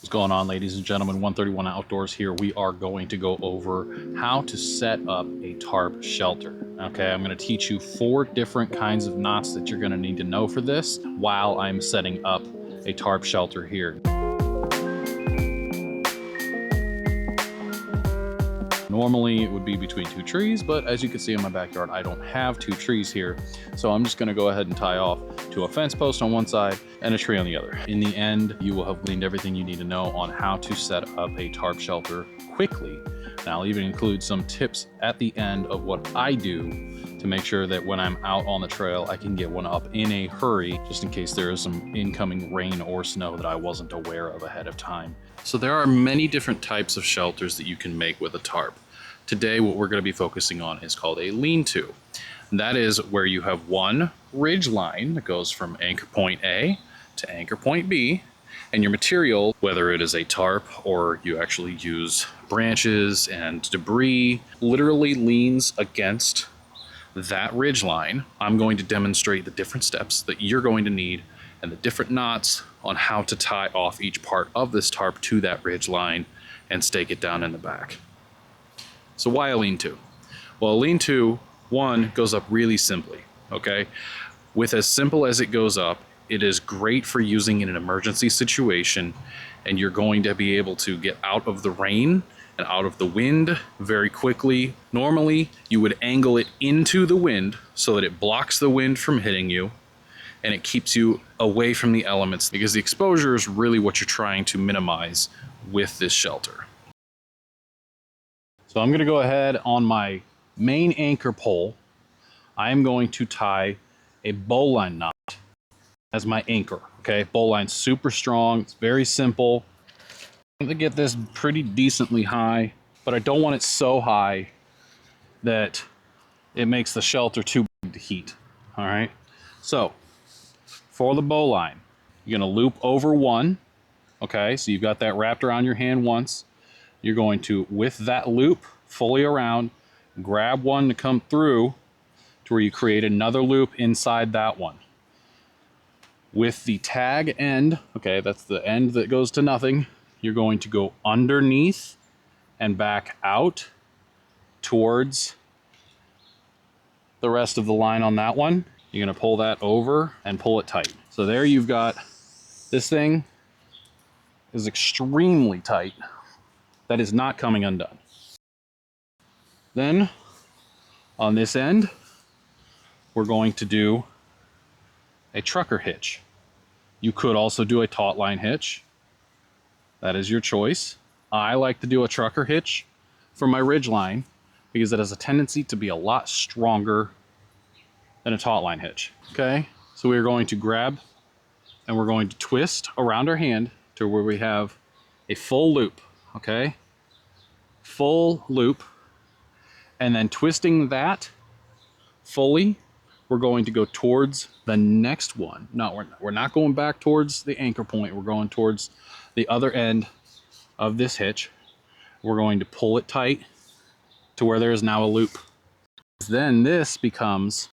What's going on, ladies and gentlemen? 131 Outdoors here. We are going to go over how to set up a tarp shelter. Okay, I'm going to teach you 4 different kinds of knots that you're going to need to know for this while I'm setting up a tarp shelter here. Normally it would be between 2 trees, but as you can see in my backyard, I don't have 2 trees here. So I'm just gonna go ahead and tie off to a fence post on one side and a tree on the other. In the end, you will have gleaned everything you need to know on how to set up a tarp shelter quickly. And I'll even include some tips at the end of what I do to make sure that when I'm out on the trail, I can get one up in a hurry, just in case there is some incoming rain or snow that I wasn't aware of ahead of time. So there are many different types of shelters that you can make with a tarp. Today, what we're going to be focusing on is called a lean-to. That is where you have one ridge line that goes from anchor point A to anchor point B, and your material, whether it is a tarp or you actually use branches and debris, literally leans against that ridge line. I'm going to demonstrate the different steps that you're going to need and the different knots on how to tie off each part of this tarp to that ridge line and stake it down in the back. So why a lean-to? Well, a lean-to, one, goes up really simply, okay? With as simple as it goes up, it is great for using in an emergency situation, and you're going to be able to get out of the rain and out of the wind very quickly. Normally, you would angle it into the wind so that it blocks the wind from hitting you, and it keeps you away from the elements, because the exposure is really what you're trying to minimize with this shelter. So I'm going to go ahead on my main anchor pole. I am going to tie a bowline knot as my anchor. Okay, bowline's super strong. It's very simple. I'm going to get this pretty decently high, but I don't want it so high that it makes the shelter too big to heat. All right. So for the bowline, you're going to loop over one. Okay, so you've got that wrapped around your hand once. You're going to, with that loop fully around, grab one to come through to where you create another loop inside that one. With the tag end, okay, that's the end that goes to nothing, you're going to go underneath and back out towards the rest of the line on that one. You're going to pull that over and pull it tight. So there you've got, this thing is extremely tight. That is not coming undone. Then on this end, we're going to do a trucker hitch. You could also do a taut line hitch. That is your choice. I like to do a trucker hitch for my ridge line because it has a tendency to be a lot stronger than a taut line hitch. Okay, so we're going to grab and we're going to twist around our hand to where we have a full loop. Okay, full loop, and then twisting that fully, we're going to go towards the next one. No, we're not going back towards the anchor point. We're going towards the other end of this hitch. We're going to pull it tight to where there is now a loop. Then this becomes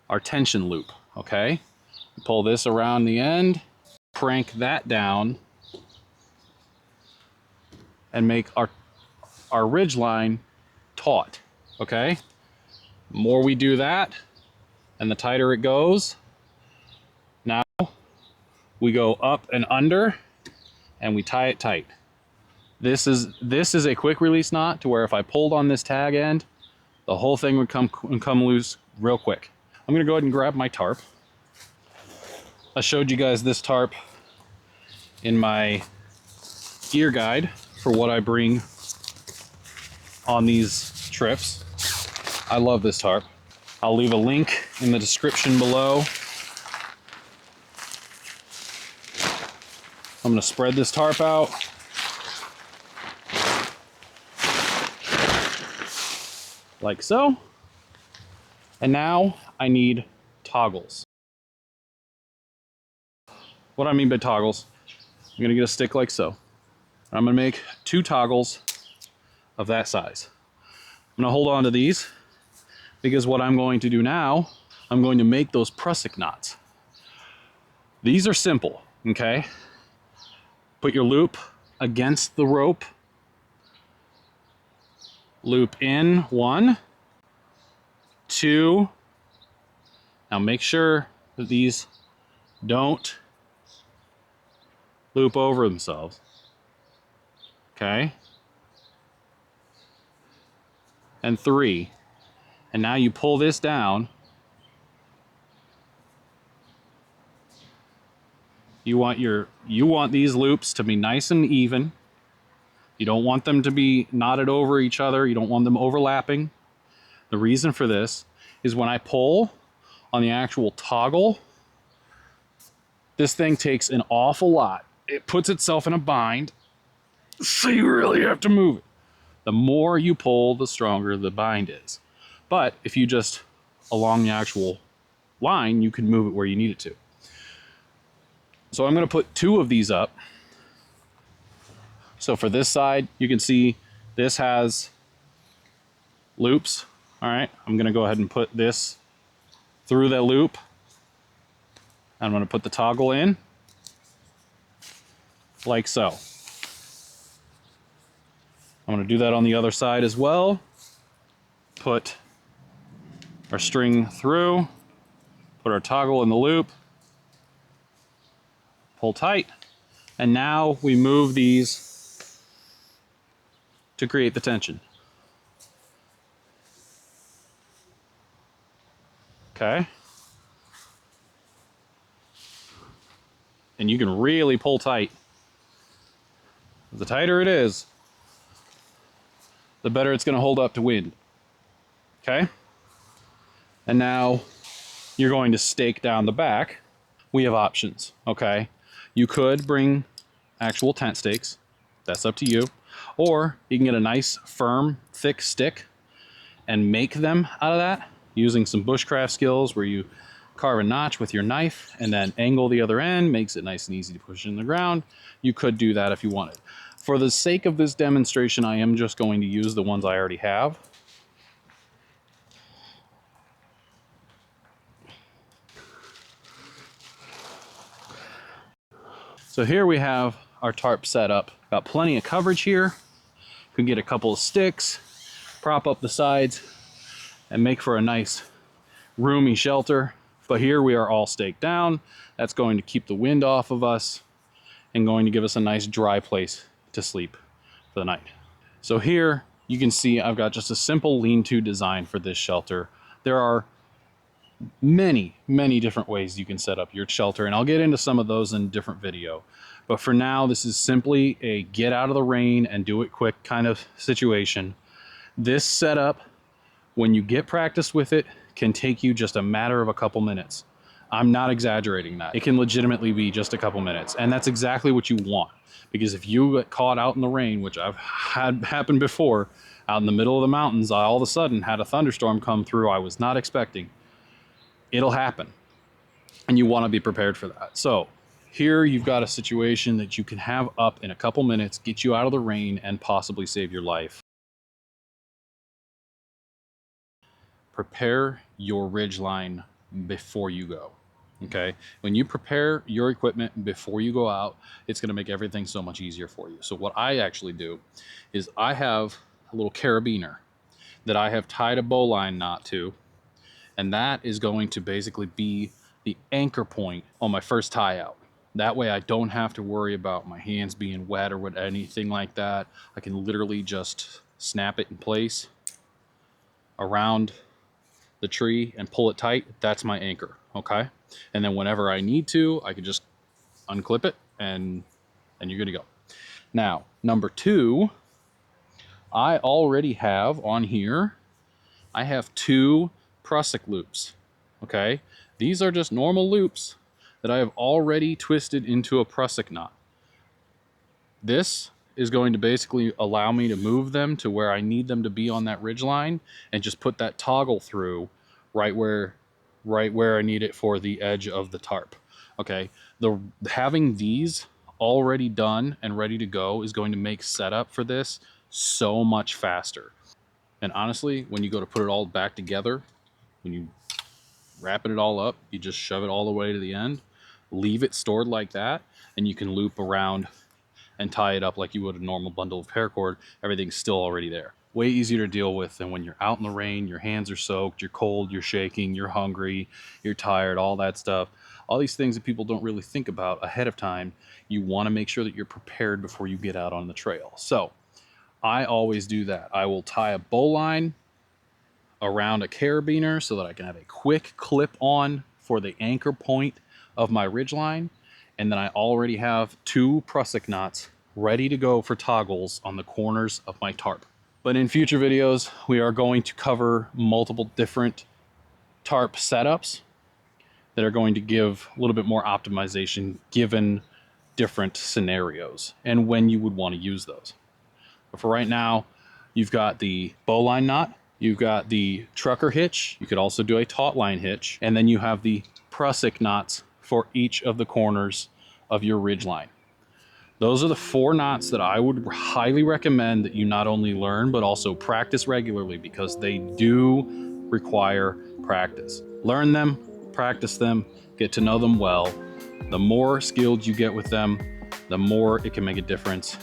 our tension loop. Okay, pull this around the end, crank that down, and make our ridge line taut. Okay, the more we do that and the tighter it goes, now we go up and under and we tie it tight. This is a quick release knot to where if I pulled on this tag end, the whole thing would come loose real quick. I'm gonna go ahead and grab my tarp. I showed you guys this tarp in my gear guide for what I bring on these trips. I love this tarp. I'll leave a link in the description below. I'm gonna spread this tarp out. Like so. And now I need toggles. What I mean by toggles, I'm gonna get a stick like so. I'm gonna make 2 toggles of that size. I'm gonna hold on to these because what I'm going to do now, I'm going to make those prusik knots. These are simple, okay? Put your loop against the rope. Loop in, 1, 2. Now make sure that these don't loop over themselves. Okay. And 3. And now you pull this down. You want these loops to be nice and even. You don't want them to be knotted over each other. You don't want them overlapping. The reason for this is when I pull on the actual toggle, this thing takes an awful lot. It puts itself in a bind, so you really have to move it. The more you pull, the stronger the bind is. But if you just, along the actual line, you can move it where you need it to. So I'm going to put 2 of these up. So for this side, you can see this has loops. All right, I'm going to go ahead and put this through that loop. I'm going to put the toggle in like so. I'm going to do that on the other side as well. Put our string through, put our toggle in the loop, pull tight, and now we move these to create the tension. Okay. And you can really pull tight. The tighter it is, the better it's going to hold up to wind. Okay? And now you're going to stake down the back. We have options, okay? You could bring actual tent stakes. That's up to you. Or you can get a nice, firm, thick stick and make them out of that using some bushcraft skills where you carve a notch with your knife and then angle the other end, makes it nice and easy to push in the ground. You could do that if you wanted. For the sake of this demonstration, I am just going to use the ones I already have. So here we have our tarp set up. Got plenty of coverage here. Could get a couple of sticks, prop up the sides, and make for a nice roomy shelter. But here we are all staked down. That's going to keep the wind off of us and going to give us a nice dry place to sleep for the night. So here you can see I've got just a simple lean-to design for this shelter. There are many different ways you can set up your shelter, and I'll get into some of those in a different video. But for now, this is simply a get out of the rain and do it quick kind of situation. This setup, when you get practice with it, can take you just a matter of a couple minutes. I'm not exaggerating that. It can legitimately be just a couple minutes, and that's exactly what you want. Because if you get caught out in the rain, which I've had happen before, out in the middle of the mountains, I all of a sudden had a thunderstorm come through I was not expecting. It'll happen, and you want to be prepared for that. So here you've got a situation that you can have up in a couple minutes, get you out of the rain, and possibly save your life. Prepare your ridge line before you go. Okay, when you prepare your equipment before you go out, it's going to make everything so much easier for you. So what I actually do is I have a little carabiner that I have tied a bowline knot to, and that is going to basically be the anchor point on my first tie out. That way I don't have to worry about my hands being wet or anything like that. I can literally just snap it in place around the tree and pull it tight. That's my anchor, okay? And then whenever I need to, I can just unclip it and you're good to go. Now, number 2, I already have on here, I have 2 prusik loops, okay? These are just normal loops that I have already twisted into a prusik knot. This is going to basically allow me to move them to where I need them to be on that ridge line and just put that toggle through right where I need it for the edge of the tarp. Okay, having these already done and ready to go is going to make setup for this so much faster. And honestly, when you go to put it all back together, when you wrapping it all up, you just shove it all the way to the end, leave it stored like that, and you can loop around and tie it up like you would a normal bundle of paracord. Everything's still already there. Way easier to deal with than when you're out in the rain, your hands are soaked, you're cold, you're shaking, you're hungry, you're tired, all that stuff. All these things that people don't really think about ahead of time. You want to make sure that you're prepared before you get out on the trail. So I always do that. I will tie a bowline around a carabiner so that I can have a quick clip on for the anchor point of my ridgeline. And then I already have 2 prusik knots ready to go for toggles on the corners of my tarp. But in future videos, we are going to cover multiple different tarp setups that are going to give a little bit more optimization given different scenarios and when you would want to use those. But for right now, you've got the bowline knot, you've got the trucker hitch, you could also do a taut line hitch, and then you have the prusik knots for each of the corners of your ridge line. Those are the 4 knots that I would highly recommend that you not only learn, but also practice regularly, because they do require practice. Learn them, practice them, get to know them well. The more skilled you get with them, the more it can make a difference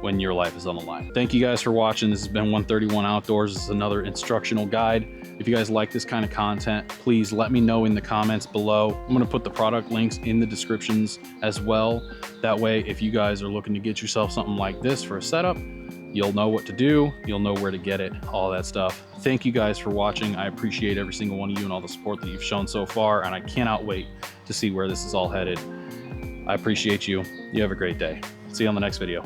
when your life is on the line. Thank you guys for watching. This has been 131 Outdoors. This is another instructional guide. If you guys like this kind of content, please let me know in the comments below. I'm gonna put the product links in the descriptions as well. That way, if you guys are looking to get yourself something like this for a setup, you'll know what to do, you'll know where to get it, all that stuff. Thank you guys for watching. I appreciate every single one of you and all the support that you've shown so far, and I cannot wait to see where this is all headed. I appreciate you. You have a great day. See you on the next video.